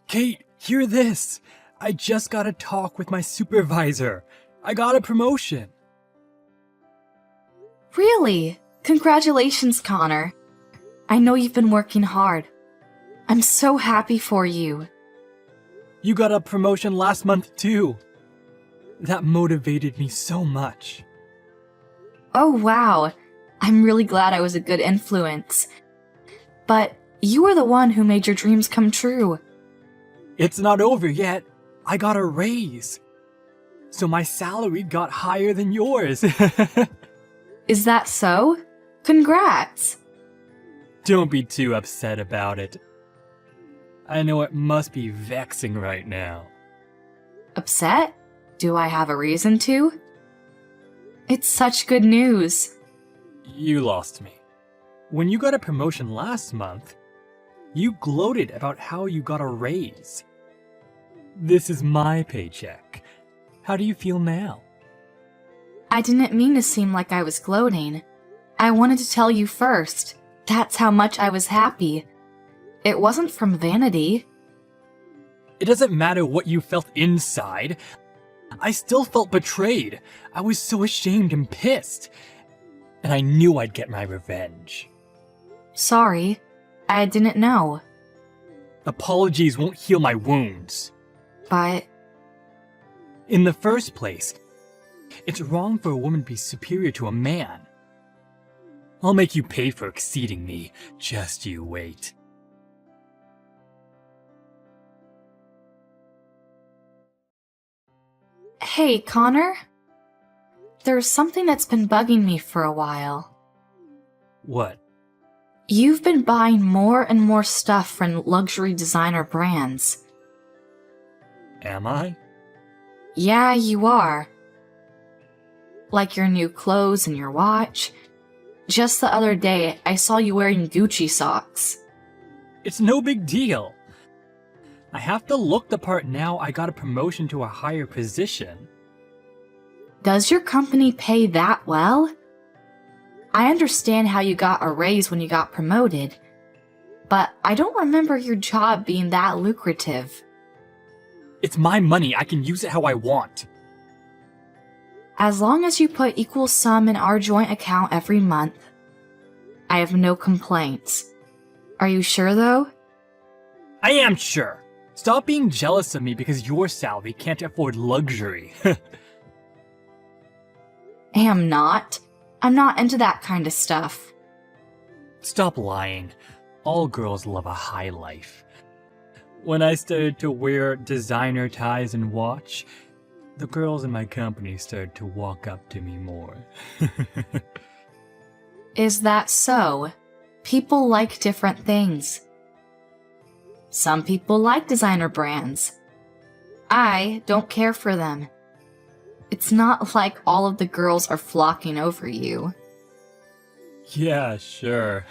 Kate, hear this! I just got a talk with my supervisor. I got a promotion. Really? Congratulations, Connor. I know you've been working hard. I'm so happy for you. You got a promotion last month too. That motivated me so much. Oh, wow. I'm really glad I was a good influence. But you were the one who made your dreams come true. It's not over yet. I got a raise. So my salary got higher than yours. Is that so? Congrats! Don't be too upset about it. I know it must be vexing right now. Upset? Do I have a reason to? It's such good news. You lost me. When you got a promotion last month, you gloated about how you got a raise. This is my paycheck. How do you feel now? I didn't mean to seem like I was gloating. I wanted to tell you first. That's how much I was happy. It wasn't from vanity. It doesn't matter what you felt inside. I still felt betrayed. I was so ashamed and pissed. And I knew I'd get my revenge. Sorry. I didn't know. Apologies won't heal my wounds. But In the first place, it's wrong for a woman to be superior to a man. I'll make you pay for exceeding me. Just you wait. hey, Connor? There's something that's been bugging me for a while. What? You've been buying more and more stuff from luxury designer brands. Am I? Yeah, you are. Like your new clothes and your watch. Just the other day, I saw you wearing Gucci socks. It's no big deal. I have to look the part now I got a promotion to a higher position. Does your company pay that well? I understand how you got a raise when you got promoted, but I don't remember your job being that lucrative. It's my money. I can use it how I want. As long as you put equal sum in our joint account every month, I have no complaints. Are you sure, though? I am sure. Stop being jealous of me because your salary can't afford luxury. Am not. I'm not into that kind of stuff. Stop lying. All girls love a high life. When I started to wear designer ties and watch, the girls in my company started to walk up to me more. Is that so? People like different things. Some people like designer brands. I don't care for them. It's not like all of the girls are flocking over you. Yeah, sure.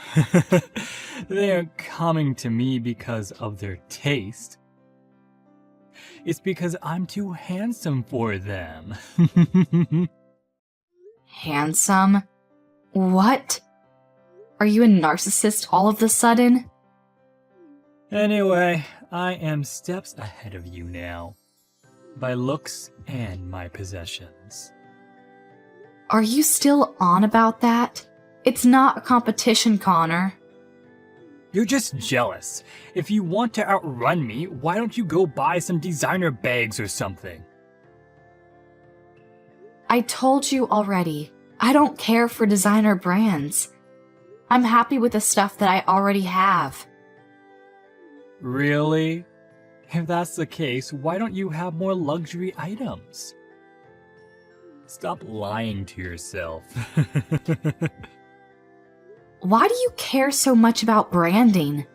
They aren't coming to me because of their taste. It's because I'm too handsome for them. Handsome? What? Are you a narcissist all of a sudden? Anyway, I am steps ahead of you now. By looks and my possessions. Are you still on about that? It's not a competition, Connor. You're just jealous. If you want to outrun me, why don't you go buy some designer bags or something? I told you already. I don't care for designer brands. I'm happy with the stuff that I already have. Really? If that's the case, why don't you have more luxury items? Stop lying to yourself. Why do you care so much about branding?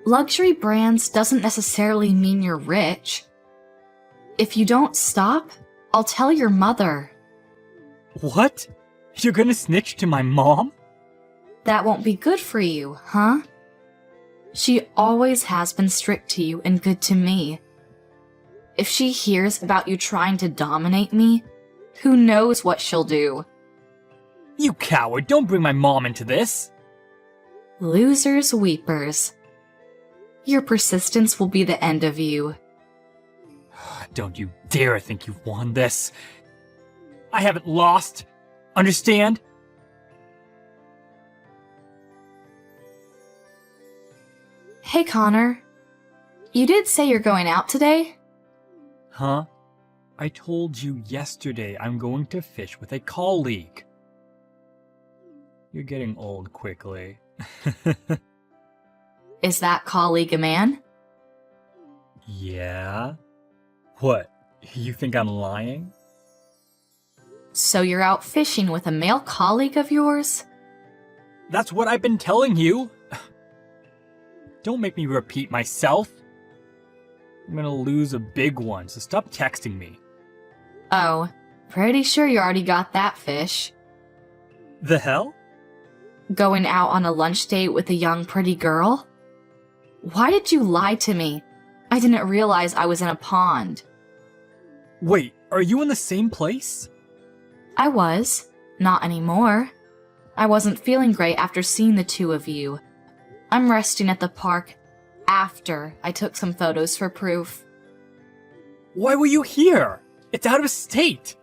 Luxury brands doesn't necessarily mean you're rich. If you don't stop, I'll tell your mother. What? You're gonna snitch to my mom? That won't be good for you, huh? She always has been strict to you and good to me. If she hears about you trying to dominate me, who knows what she'll do? You coward, don't bring my mom into this! Losers weepers. Your persistence will be the end of you. Don't you dare think you've won this. I haven't lost. Understand? Hey, Connor. You did say you're going out today? Huh? I told you yesterday I'm going to fish with a colleague. You're getting old quickly. Is that colleague a man? Yeah? What? You think I'm lying? So you're out fishing with a male colleague of yours? That's what I've been telling you. Don't make me repeat myself. I'm gonna lose a big one, so stop texting me. Oh, pretty sure you already got that fish. The hell? Going out on a lunch date with a young pretty girl? Why did you lie to me? I didn't realize I was in a pond. Wait, are you in the same place? I was. Not anymore. I wasn't feeling great after seeing the two of you. I'm resting at the park after I took some photos for proof. Why were you here? It's out of state.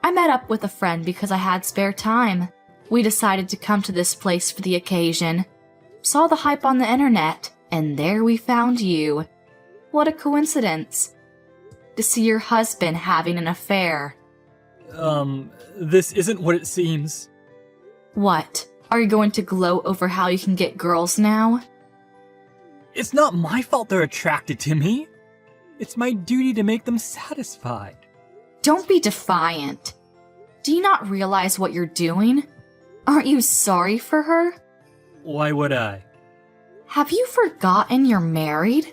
I met up with a friend because I had spare time. We decided to come to this place for the occasion. Saw the hype on the internet, and there we found you. What a coincidence. To see your husband having an affair. This isn't what it seems. What? Are you going to gloat over how you can get girls now? It's not my fault they're attracted to me. It's my duty to make them satisfied. Don't be defiant. Do you not realize what you're doing? Aren't you sorry for her? Why would I? Have you forgotten you're married?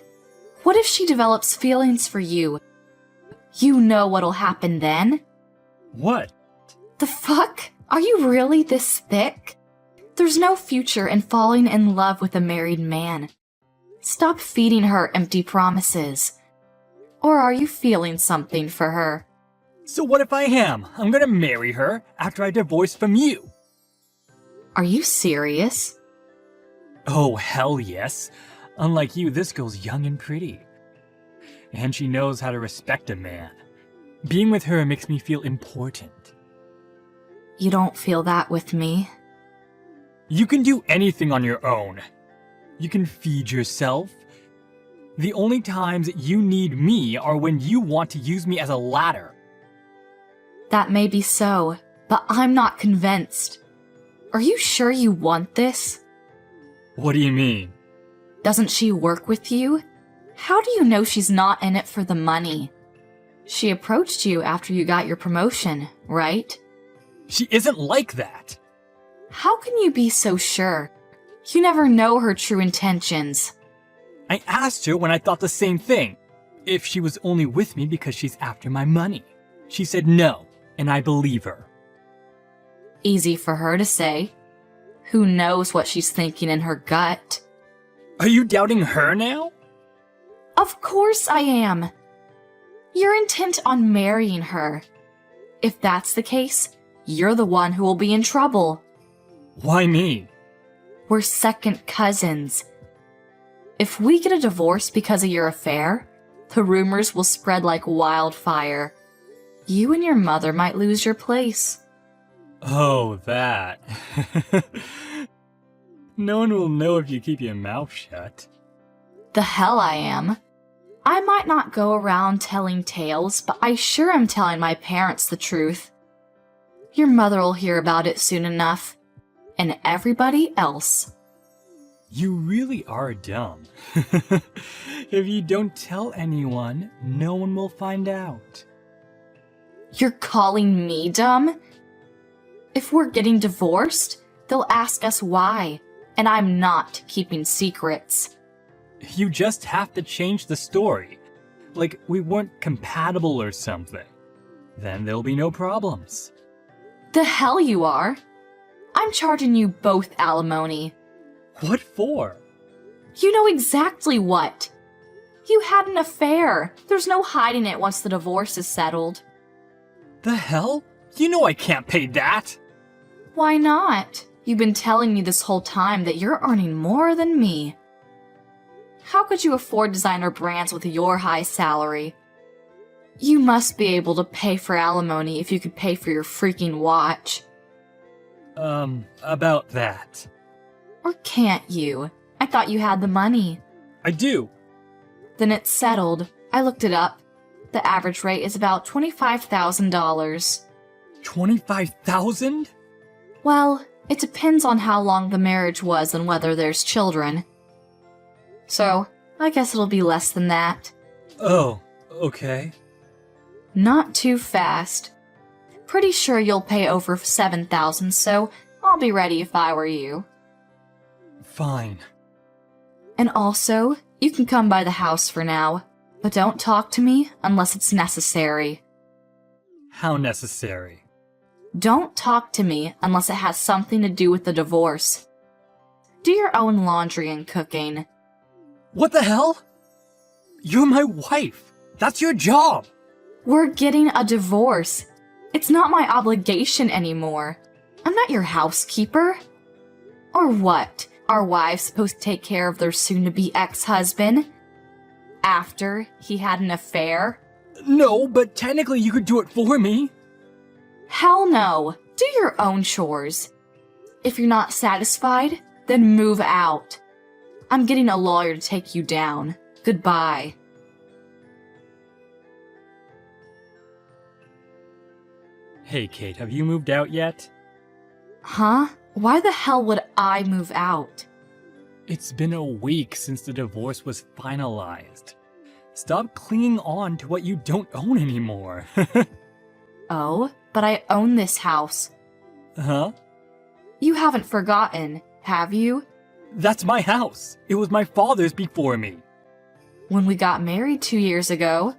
What if she develops feelings for you? You know what'll happen then. What? The fuck? Are you really this thick? There's no future in falling in love with a married man. Stop feeding her empty promises. Or are you feeling something for her? So what if I am? I'm gonna marry her after I divorce from you. Are you serious? Oh, hell yes. Unlike you, this girl's young and pretty. And she knows how to respect a man. Being with her makes me feel important. You don't feel that with me. You can do anything on your own. You can feed yourself. The only times you need me are when you want to use me as a ladder. That may be so, but I'm not convinced. Are you sure you want this? What do you mean? Doesn't she work with you? How do you know she's not in it for the money? She approached you after you got your promotion, right? She isn't like that. How can you be so sure? You never know her true intentions. I asked her when I thought the same thing. If she was only with me because she's after my money. She said no, and I believe her. Easy for her to say. Who knows what she's thinking in her gut? Are you doubting her now? Of course I am. You're intent on marrying her. If that's the case, you're the one who will be in trouble. Why me? We're second cousins. If we get a divorce because of your affair, the rumors will spread like wildfire. You and your mother might lose your place. Oh, that. No one will know if you keep your mouth shut. The hell I am. I might not go around telling tales, but I sure am telling my parents the truth. Your mother will hear about it soon enough. And everybody else. You really are dumb. If you don't tell anyone, no one will find out. You're calling me dumb? If we're getting divorced, they'll ask us why, and I'm not keeping secrets. You just have to change the story. Like we weren't compatible or something. Then there'll be no problems. The hell you are! I'm charging you both alimony. What for? You know exactly what. You had an affair. There's no hiding it once the divorce is settled. The hell? You know I can't pay that. Why not? You've been telling me this whole time that you're earning more than me. How could you afford designer brands with your high salary? You must be able to pay for alimony if you could pay for your freaking watch. About that. Or can't you? I thought you had the money. I do. Then it's settled. I looked it up. The average rate is about $25,000. 25,000? Well, it depends on how long the marriage was and whether there's children. So, I guess it'll be less than that. Oh, okay. Not too fast. Pretty sure you'll pay over $7,000, so I'll be ready if I were you. Fine. And also, you can come by the house for now, but don't talk to me unless it's necessary. How necessary? Don't talk to me unless it has something to do with the divorce. Do your own laundry and cooking. What the hell? You're my wife. That's your job. We're getting a divorce. It's not my obligation anymore. I'm not your housekeeper. Or what? Are wives supposed to take care of their soon-to-be ex-husband? After he had an affair? No, but technically you could do it for me. Hell no. Do your own chores. If you're not satisfied, then move out. I'm getting a lawyer to take you down. Goodbye. Hey, Kate, have you moved out yet? Huh? Why the hell would I move out? It's been a week since the divorce was finalized. Stop clinging on to what you don't own anymore. Oh, but I own this house. Huh? You haven't forgotten, have you? That's my house. It was my father's before me. When we got married 2 years ago,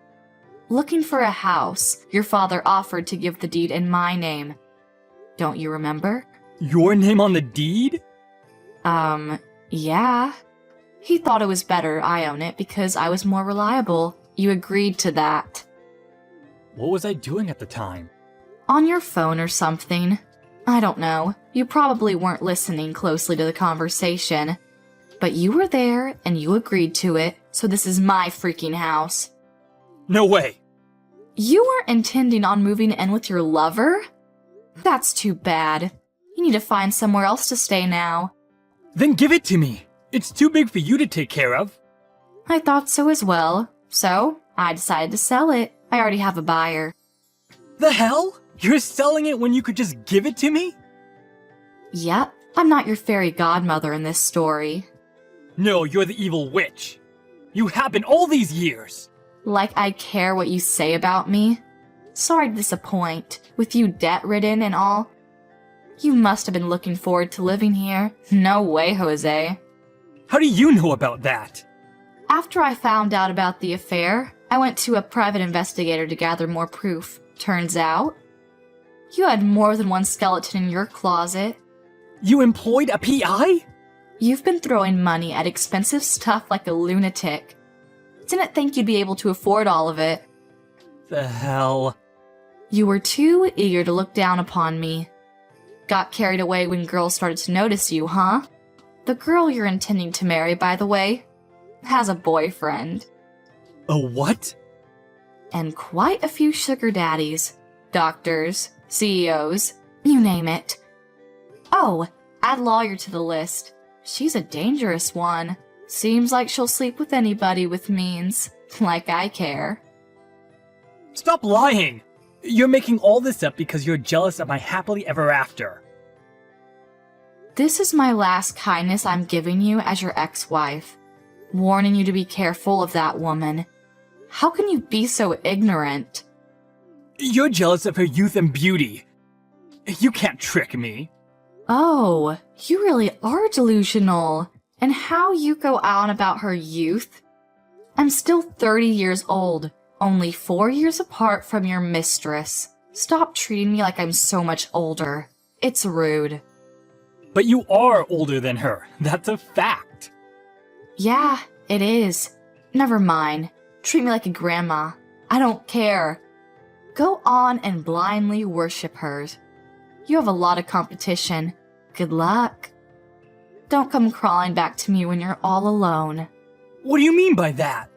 looking for a house, your father offered to give the deed in my name. Don't you remember? Your name on the deed? Yeah. He thought it was better I own it because I was more reliable. You agreed to that. What was I doing at the time? On your phone or something. I don't know. You probably weren't listening closely to the conversation. But you were there and you agreed to it, so this is my freaking house. No way! You weren't intending on moving in with your lover? That's too bad. You need to find somewhere else to stay now. Then give it to me! It's too big for you to take care of. I thought so as well. So, I decided to sell it. I already have a buyer. The hell? You're selling it when you could just give it to me? Yep, I'm not your fairy godmother in this story. No, you're the evil witch. You have been all these years. Like I care what you say about me? Sorry to disappoint, with you debt-ridden and all. You must have been looking forward to living here. No way, Jose. How do you know about that? After I found out about the affair, I went to a private investigator to gather more proof. Turns out, you had more than one skeleton in your closet. You employed a PI? You've been throwing money at expensive stuff like a lunatic. Didn't think you'd be able to afford all of it. The hell? You were too eager to look down upon me. Got carried away when girls started to notice you, huh? The girl you're intending to marry, by the way, has a boyfriend. A what? And quite a few sugar daddies. Doctors, CEOs, you name it. Oh, add lawyer to the list. She's a dangerous one. Seems like she'll sleep with anybody with means. Like I care. Stop lying! You're making all this up because you're jealous of my happily ever after. This is my last kindness I'm giving you as your ex-wife. Warning you to be careful of that woman. How can you be so ignorant? You're jealous of her youth and beauty. You can't trick me. Oh, you really are delusional. And how you go on about her youth? I'm still 30 years old, only 4 years apart from your mistress. Stop treating me like I'm so much older. It's rude. But you are older than her. That's a fact. Yeah, it is. Never mind. Treat me like a grandma. I don't care. Go on and blindly worship her. You have a lot of competition. Good luck. Don't come crawling back to me when you're all alone. What do you mean by that?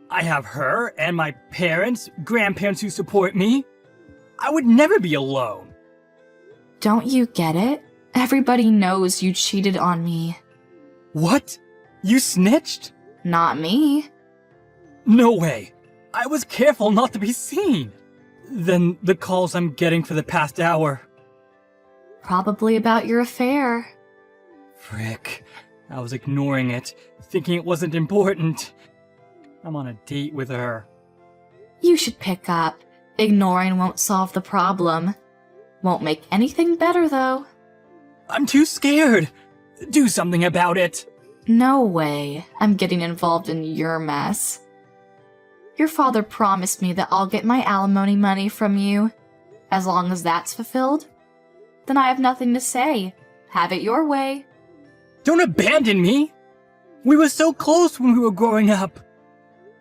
I have her and my parents, grandparents who support me. I would never be alone. Don't you get it? Everybody knows you cheated on me. What? You snitched? Not me. No way. I was careful not to be seen. Then the calls I'm getting for the past hour. Probably about your affair. Frick. I was ignoring it, thinking it wasn't important. I'm on a date with her. You should pick up. Ignoring won't solve the problem. Won't make anything better, though. I'm too scared. Do something about it. No way. I'm getting involved in your mess. Your father promised me that I'll get my alimony money from you. As long as that's fulfilled, then I have nothing to say. Have it your way. Don't abandon me. We were so close when we were growing up.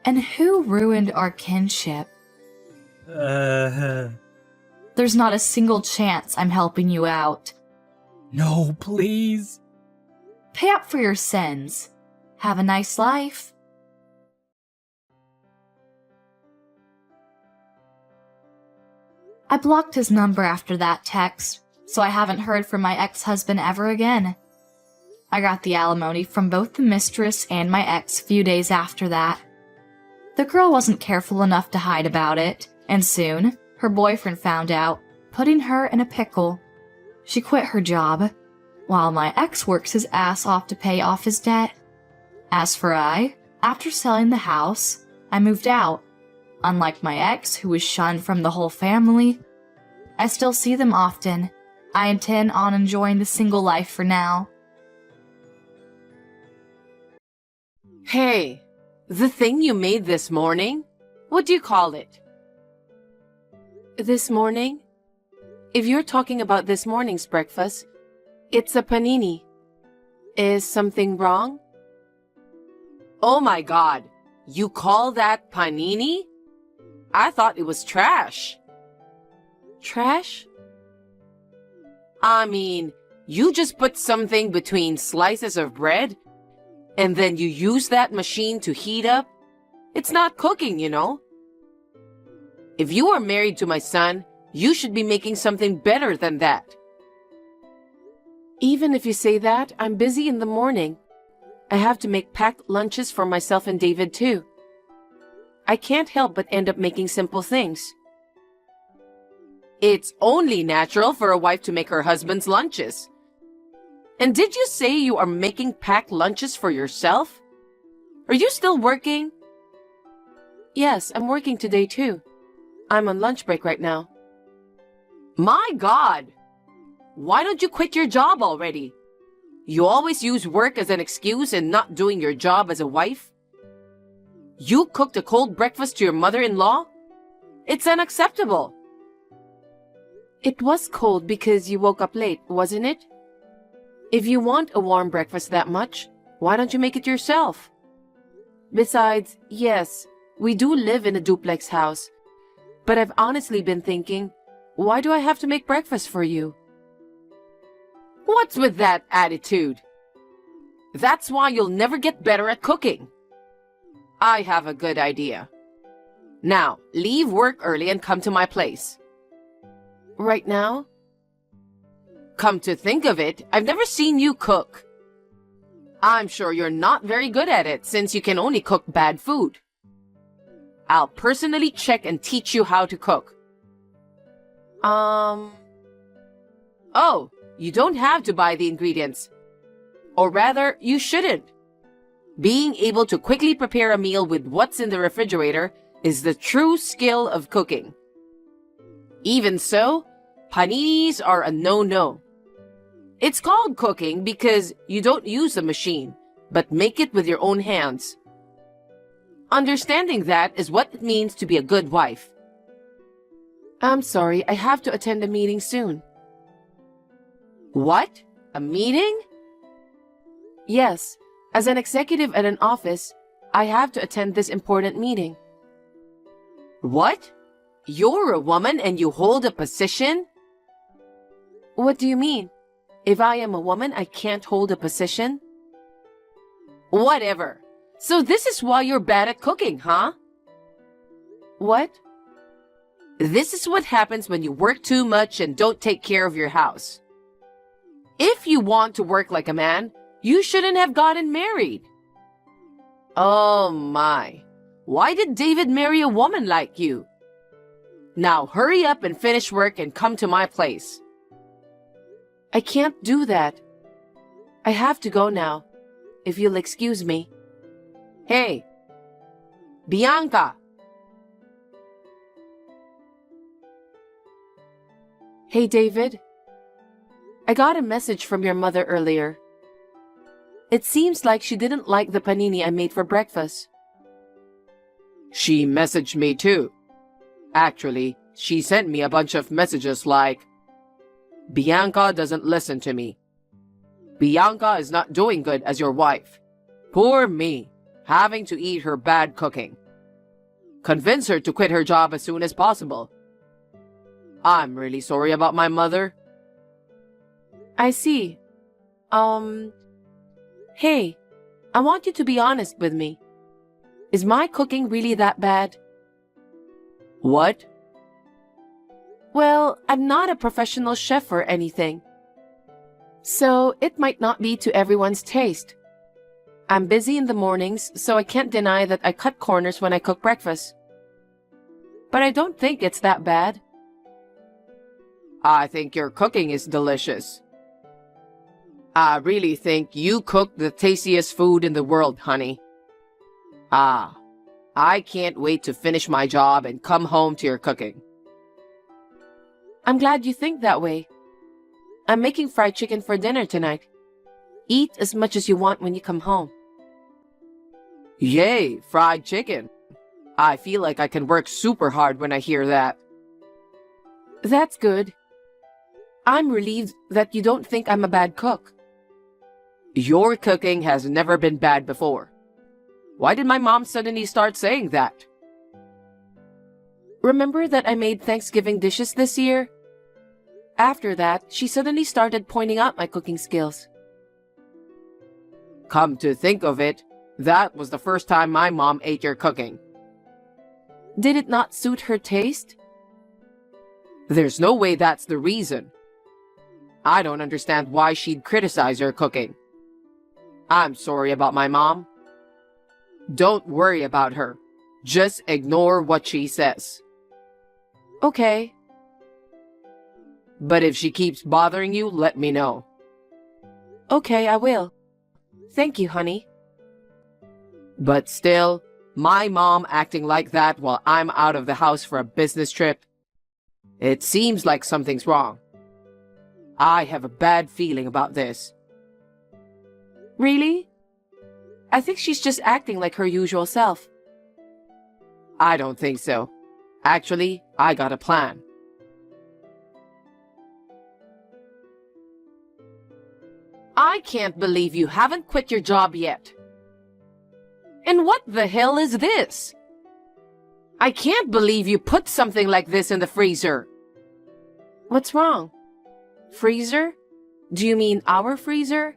And who ruined our kinship? There's not a single chance I'm helping you out. No, please. Pay up for your sins. Have a nice life. I blocked his number after that text, so I haven't heard from my ex-husband ever again. I got the alimony from both the mistress and my ex a few days after that. The girl wasn't careful enough to hide about it, and soon, her boyfriend found out, putting her in a pickle. She quit her job, while my ex works his ass off to pay off his debt. As for I, after selling the house, I moved out. Unlike my ex, who was shunned from the whole family, I still see them often. I intend on enjoying the single life for now. Hey, the thing you made this morning? What do you call it? This morning? If you're talking about this morning's breakfast, it's a panini. Is something wrong? Oh my god, you call that panini? I thought it was trash. Trash? I mean, you just put something between slices of bread and then you use that machine to heat up? It's not cooking, you know. If you are married to my son, you should be making something better than that. Even if you say that, I'm busy in the morning. I have to make packed lunches for myself and David too. I can't help but end up making simple things. It's only natural for a wife to make her husband's lunches. And did you say you are making packed lunches for yourself? Are you still working? Yes, I'm working today too. I'm on lunch break right now. My God! Why don't you quit your job already? You always use work as an excuse and not doing your job as a wife. You cooked a cold breakfast to your mother-in-law? It's unacceptable. It was cold because you woke up late, wasn't it? If you want a warm breakfast that much, why don't you make it yourself? Besides, yes, we do live in a duplex house, but I've honestly been thinking, why do I have to make breakfast for you? What's with that attitude? That's why you'll never get better at cooking. I have a good idea. Now, leave work early and come to my place. Right now? Come to think of it, I've never seen you cook. I'm sure you're not very good at it since you can only cook bad food. I'll personally check and teach you how to cook. Oh, you don't have to buy the ingredients. Or rather, you shouldn't. Being able to quickly prepare a meal with what's in the refrigerator is the true skill of cooking. Even so, paninis are a no-no. It's called cooking because you don't use a machine, but make it with your own hands. Understanding that is what it means to be a good wife. I'm sorry, I have to attend a meeting soon. What? A meeting? Yes, as an executive at an office, I have to attend this important meeting. What? You're a woman and you hold a position? What do you mean? If I am a woman, I can't hold a position? Whatever. So this is why you're bad at cooking, huh? What? This is what happens when you work too much and don't take care of your house. If you want to work like a man, you shouldn't have gotten married. Oh my. Why did David marry a woman like you? Now hurry up and finish work and come to my place. I can't do that. I have to go now, if you'll excuse me. Hey, Bianca! Hey, David. I got a message from your mother earlier. It seems like she didn't like the panini I made for breakfast. She messaged me too. Actually, she sent me a bunch of messages like, Bianca doesn't listen to me. Bianca is not doing good as your wife. Poor me, having to eat her bad cooking. Convince her to quit her job as soon as possible. I'm really sorry about my mother. I see. Hey, I want you to be honest with me. Is my cooking really that bad? What? Well, I'm not a professional chef or anything. So it might not be to everyone's taste. I'm busy in the mornings, so I can't deny that I cut corners when I cook breakfast. But I don't think it's that bad. I think your cooking is delicious. I really think you cook the tastiest food in the world, honey. I can't wait to finish my job and come home to your cooking. I'm glad you think that way. I'm making fried chicken for dinner tonight. Eat as much as you want when you come home. Yay, fried chicken. I feel like I can work super hard when I hear that. That's good. I'm relieved that you don't think I'm a bad cook. Your cooking has never been bad before. Why did my mom suddenly start saying that? Remember that I made Thanksgiving dishes this year? After that, she suddenly started pointing out my cooking skills. Come to think of it, that was the first time my mom ate your cooking. Did it not suit her taste? There's no way that's the reason. I don't understand why she'd criticize your cooking. I'm sorry about my mom. Don't worry about her. Just ignore what she says. Okay. But if she keeps bothering you, let me know. Okay, I will. Thank you, honey. But still, my mom acting like that while I'm out of the house for a business trip. It seems like something's wrong. I have a bad feeling about this. Really? I think she's just acting like her usual self. I don't think so. Actually, I got a plan. I can't believe you haven't quit your job yet. And what the hell is this? I can't believe you put something like this in the freezer. What's wrong? Freezer? Do you mean our freezer?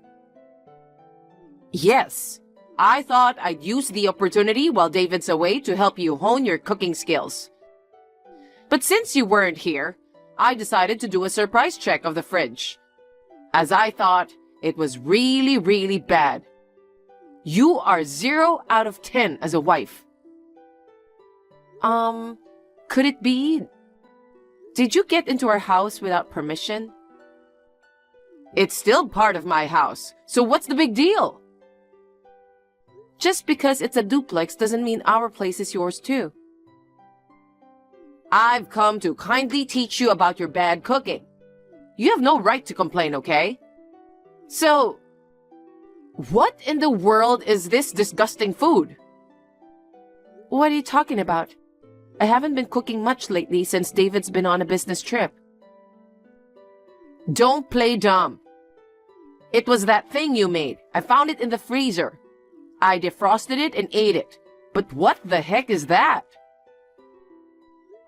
Yes. I thought I'd use the opportunity while David's away to help you hone your cooking skills. But since you weren't here, I decided to do a surprise check of the fridge, as I thought it was really, really bad. You are 0 out of 10 as a wife. Could it be? Did you get into our house without permission? It's still part of my house, so what's the big deal? Just because it's a duplex doesn't mean our place is yours too. I've come to kindly teach you about your bad cooking. You have no right to complain, okay? So, what in the world is this disgusting food? What are you talking about? I haven't been cooking much lately since David's been on a business trip. Don't play dumb. It was that thing you made. I found it in the freezer. I defrosted it and ate it. But what the heck is that?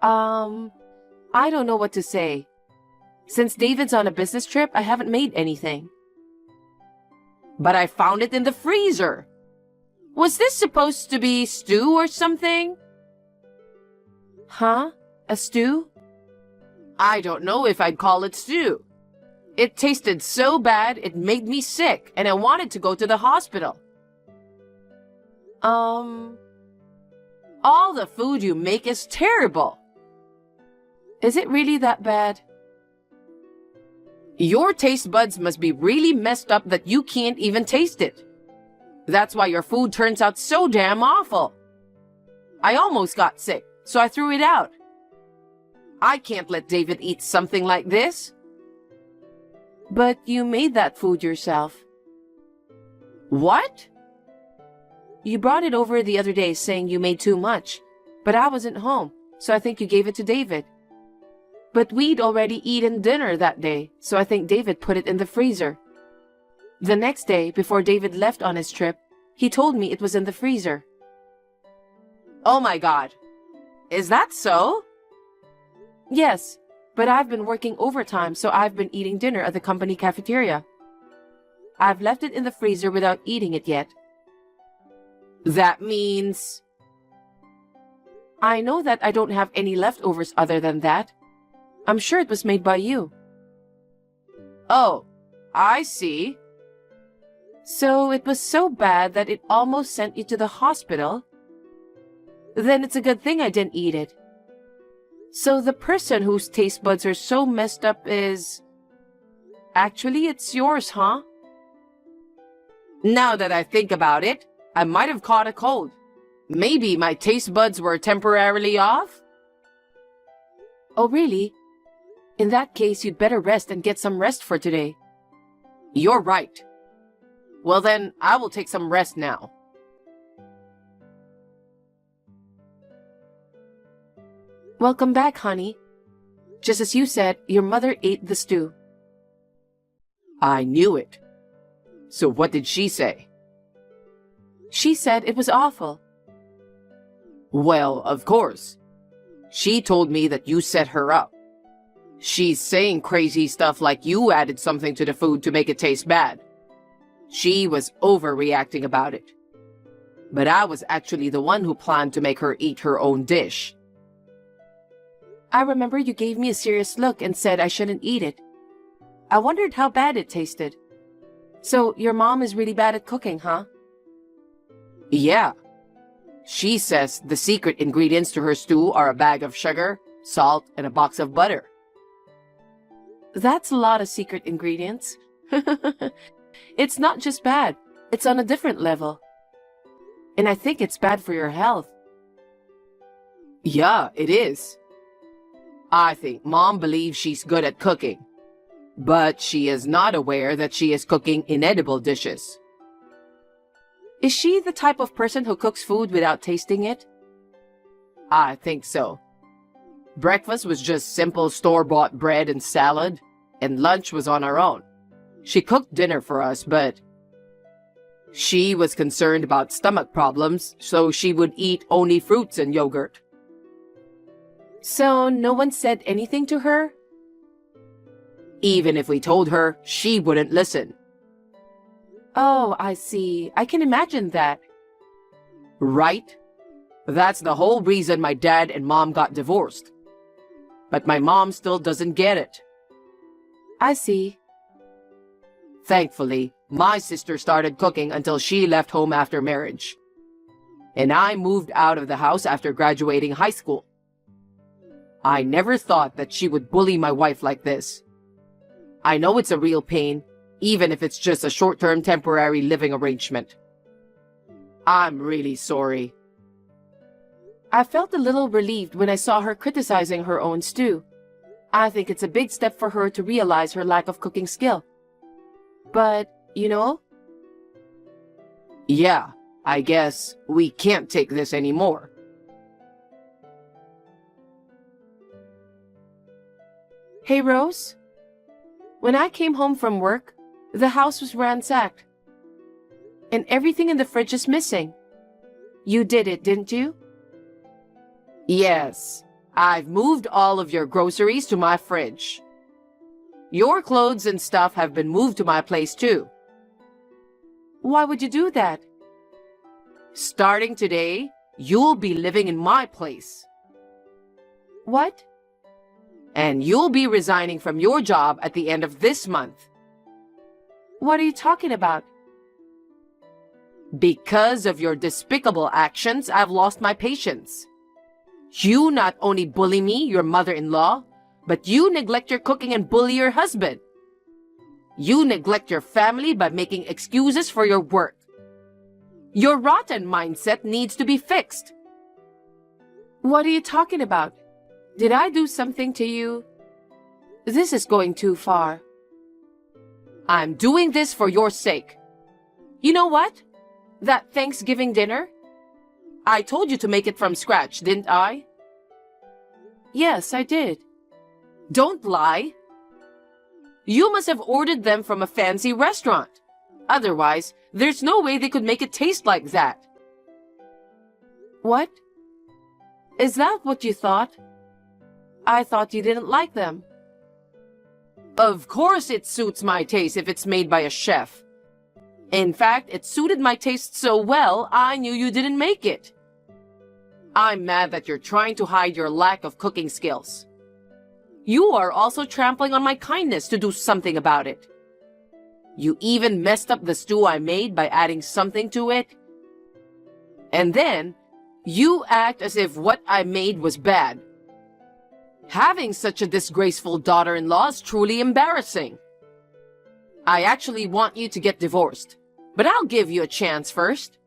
I don't know what to say. Since David's on a business trip, I haven't made anything. But I found it in the freezer. Was this supposed to be stew or something? Huh? A stew? I don't know if I'd call it stew. It tasted so bad it made me sick and I wanted to go to the hospital. All the food you make is terrible. Is it really that bad? Your taste buds must be really messed up that you can't even taste it. That's why your food turns out so damn awful. I almost got sick, so I threw it out. I can't let David eat something like this. But you made that food yourself. What? You brought it over the other day saying you made too much, but I wasn't home, so I think you gave it to David. But we'd already eaten dinner that day, so I think David put it in the freezer. The next day, before David left on his trip, he told me it was in the freezer. Oh my God. Is that so? Yes, but I've been working overtime, so I've been eating dinner at the company cafeteria. I've left it in the freezer without eating it yet. That means... I know that I don't have any leftovers other than that. I'm sure it was made by you. Oh, I see. So it was so bad that it almost sent you to the hospital? Then it's a good thing I didn't eat it. So the person whose taste buds are so messed up is... Actually, it's yours, huh? Now that I think about it, I might have caught a cold. Maybe my taste buds were temporarily off? Oh, really? In that case, you'd better rest and get some rest for today. You're right. Well then, I will take some rest now. Welcome back, honey. Just as you said, your mother ate the stew. I knew it. So what did she say? She said it was awful. Well, of course. She told me that you set her up. She's saying crazy stuff like you added something to the food to make it taste bad. She was overreacting about it. But I was actually the one who planned to make her eat her own dish. I remember you gave me a serious look and said I shouldn't eat it. I wondered how bad it tasted. So your mom is really bad at cooking, huh? Yeah. She says the secret ingredients to her stew are a bag of sugar, salt, and a box of butter. That's a lot of secret ingredients. It's not just bad, it's on a different level. And I think it's bad for your health. Yeah, it is. I think Mom believes she's good at cooking, but she is not aware that she is cooking inedible dishes. Is she the type of person who cooks food without tasting it? I think so. Breakfast was just simple store-bought bread and salad, and lunch was on our own. She cooked dinner for us, but she was concerned about stomach problems, so she would eat only fruits and yogurt. So no one said anything to her? Even if we told her, she wouldn't listen. Oh, I see. I can imagine that. Right? That's the whole reason my dad and Mom got divorced. But my mom still doesn't get it. I see. Thankfully, my sister started cooking until she left home after marriage. And I moved out of the house after graduating high school. I never thought that she would bully my wife like this. I know it's a real pain, even if it's just a short-term temporary living arrangement. I'm really sorry. I felt a little relieved when I saw her criticizing her own stew. I think it's a big step for her to realize her lack of cooking skill. But, you know? Yeah, I guess we can't take this anymore. Hey, Rose? When I came home from work, the house was ransacked. And everything in the fridge is missing. You did it, didn't you? Yes, I've moved all of your groceries to my fridge. Your clothes and stuff have been moved to my place too. Why would you do that? Starting today, you'll be living in my place. What? And you'll be resigning from your job at the end of this month. What are you talking about? Because of your despicable actions, I've lost my patience. You not only bully me, your mother-in-law, but you neglect your cooking and bully your husband. You neglect your family by making excuses for your work. Your rotten mindset needs to be fixed. What are you talking about? Did I do something to you? This is going too far. I'm doing this for your sake. You know what? That Thanksgiving dinner? I told you to make it from scratch, didn't I? Yes, I did. Don't lie. You must have ordered them from a fancy restaurant. Otherwise, there's no way they could make it taste like that. What? Is that what you thought? I thought you didn't like them. Of course it suits my taste if it's made by a chef. In fact, it suited my taste so well, I knew you didn't make it. I'm mad that you're trying to hide your lack of cooking skills. You are also trampling on my kindness to do something about it. You even messed up the stew I made by adding something to it. And then, you act as if what I made was bad. Having such a disgraceful daughter-in-law is truly embarrassing. I actually want you to get divorced, but I'll give you a chance first.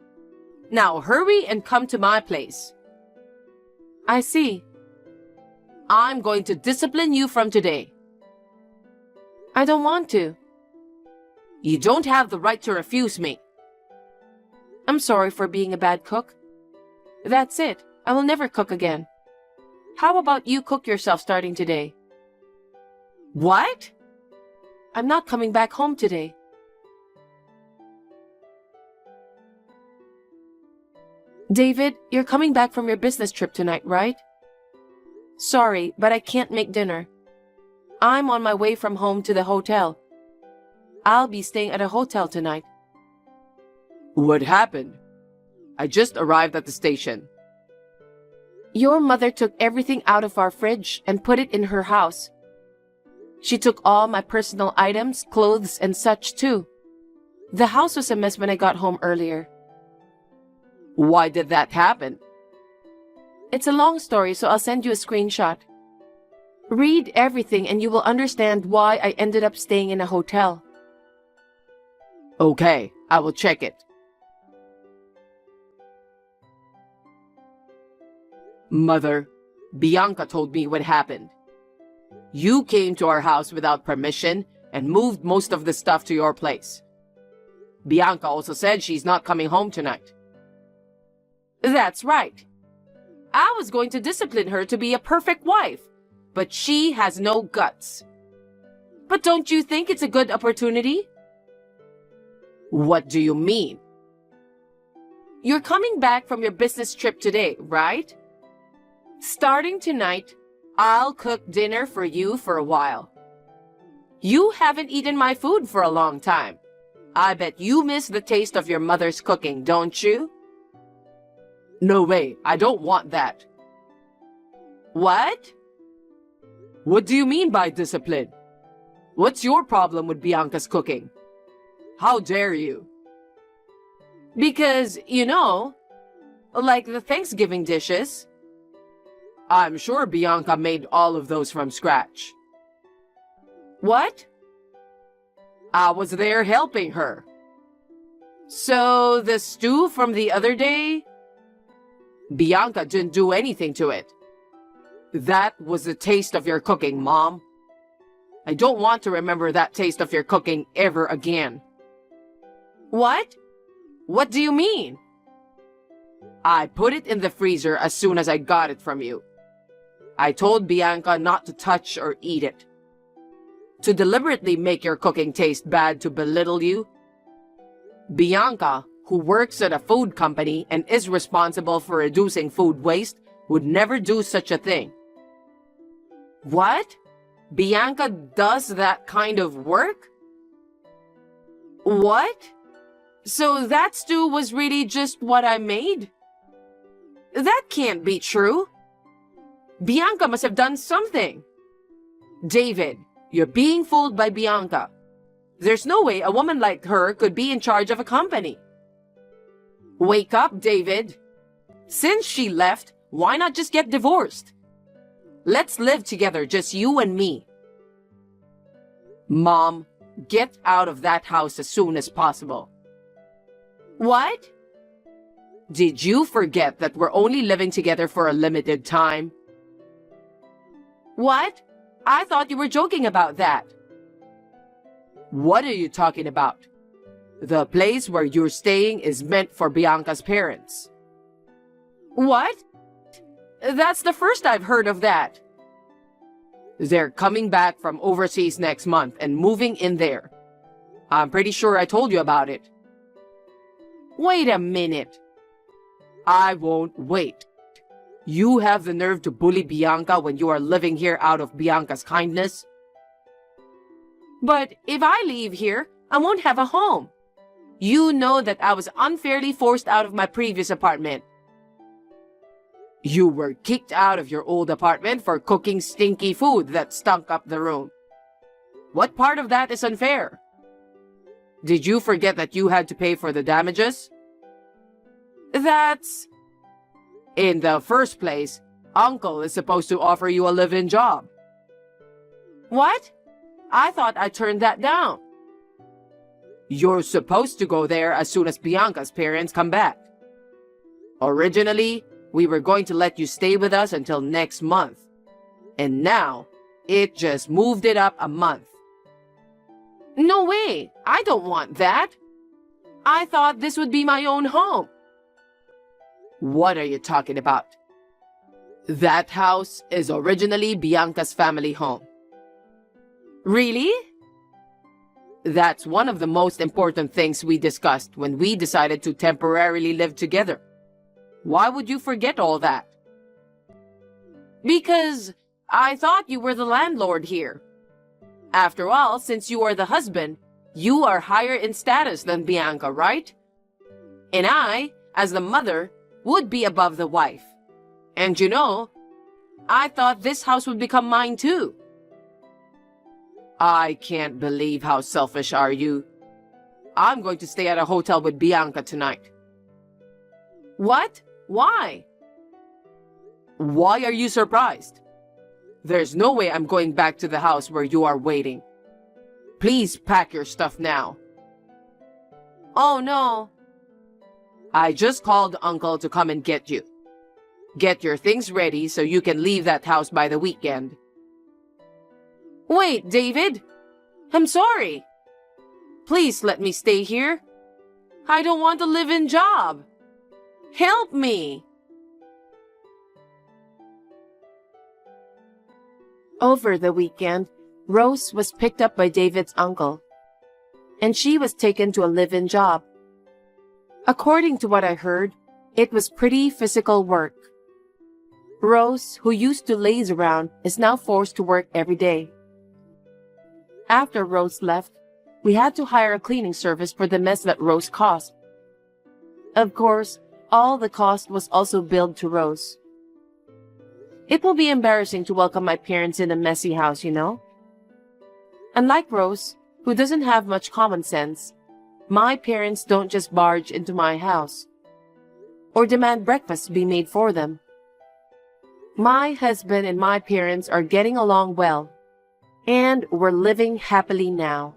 Now hurry and come to my place. I see. I'm going to discipline you from today. I don't want to. You don't have the right to refuse me. I'm sorry for being a bad cook. That's it. I will never cook again. How about you cook yourself starting today? What? I'm not coming back home today. David, you're coming back from your business trip tonight, right? Sorry, but I can't make dinner. I'm on my way from home to the hotel. I'll be staying at a hotel tonight. What happened? I just arrived at the station. Your mother took everything out of our fridge and put it in her house. She took all my personal items, clothes, and such too. The house was a mess when I got home earlier. Why did that happen? It's a long story, so I'll send you a screenshot. Read everything and you will understand why I ended up staying in a hotel. Okay, I will check it. Mother, Bianca told me what happened. You came to our house without permission and moved most of the stuff to your place. Bianca also said she's not coming home tonight. That's right. I was going to discipline her to be a perfect wife, but she has no guts. But don't you think it's a good opportunity? What do you mean? You're coming back from your business trip today, right? Starting tonight, I'll cook dinner for you for a while. You haven't eaten my food for a long time. I bet you miss the taste of your mother's cooking, don't you? No way, I don't want that. What? What do you mean by discipline? What's your problem with Bianca's cooking? How dare you? Because, like the Thanksgiving dishes. I'm sure Bianca made all of those from scratch. What? I was there helping her. So the stew from the other day? Bianca didn't do anything to it. That was the taste of your cooking, Mom. I don't want to remember that taste of your cooking ever again. What? What do you mean? I put it in the freezer as soon as I got it from you. I told Bianca not to touch or eat it. To deliberately make your cooking taste bad to belittle you? Bianca, who works at a food company and is responsible for reducing food waste, would never do such a thing. What? Bianca does that kind of work? What? So that stew was really just what I made? That can't be true. Bianca must have done something. David, you're being fooled by Bianca. There's no way a woman like her could be in charge of a company. Wake up, David. Since she left, why not just get divorced? Let's live together, just you and me. Mom, get out of that house as soon as possible. What? Did you forget that we're only living together for a limited time? What? I thought you were joking about that. What are you talking about? The place where you're staying is meant for Bianca's parents. What? That's the first I've heard of that. They're coming back from overseas next month and moving in there. I'm pretty sure I told you about it. Wait a minute. I won't wait. You have the nerve to bully Bianca when you are living here out of Bianca's kindness? But if I leave here, I won't have a home. You know that I was unfairly forced out of my previous apartment. You were kicked out of your old apartment for cooking stinky food that stunk up the room. What part of that is unfair? Did you forget that you had to pay for the damages? That's... In the first place, Uncle is supposed to offer you a live-in job. What? I thought I turned that down. You're supposed to go there as soon as Bianca's parents come back. Originally, we were going to let you stay with us until next month. And now, it just moved it up a month. No way! I don't want that! I thought this would be my own home. What are you talking about? That house is originally Bianca's family home. Really? That's one of the most important things we discussed when we decided to temporarily live together. Why would you forget all that? Because I thought you were the landlord here. After all, since you are the husband, you are higher in status than Bianca, right? And I, as the mother, would be above the wife. And you know, I thought this house would become mine too. I can't believe how selfish are you. I'm going to stay at a hotel with Bianca tonight. What? Why? Why are you surprised? There's no way I'm going back to the house where you are waiting. Please pack your stuff now. Oh no. I just called Uncle to come and get you. Get your things ready so you can leave that house by the weekend. Wait, David. I'm sorry. Please let me stay here. I don't want a live-in job. Help me. Over the weekend, Rose was picked up by David's uncle, and she was taken to a live-in job. According to what I heard, it was pretty physical work. Rose, who used to laze around, is now forced to work every day. After Rose left, we had to hire a cleaning service for the mess that Rose caused. Of course, all the cost was also billed to Rose. It will be embarrassing to welcome my parents in a messy house, you know? Unlike Rose, who doesn't have much common sense, my parents don't just barge into my house or demand breakfast be made for them. My husband and my parents are getting along well, and we're living happily now.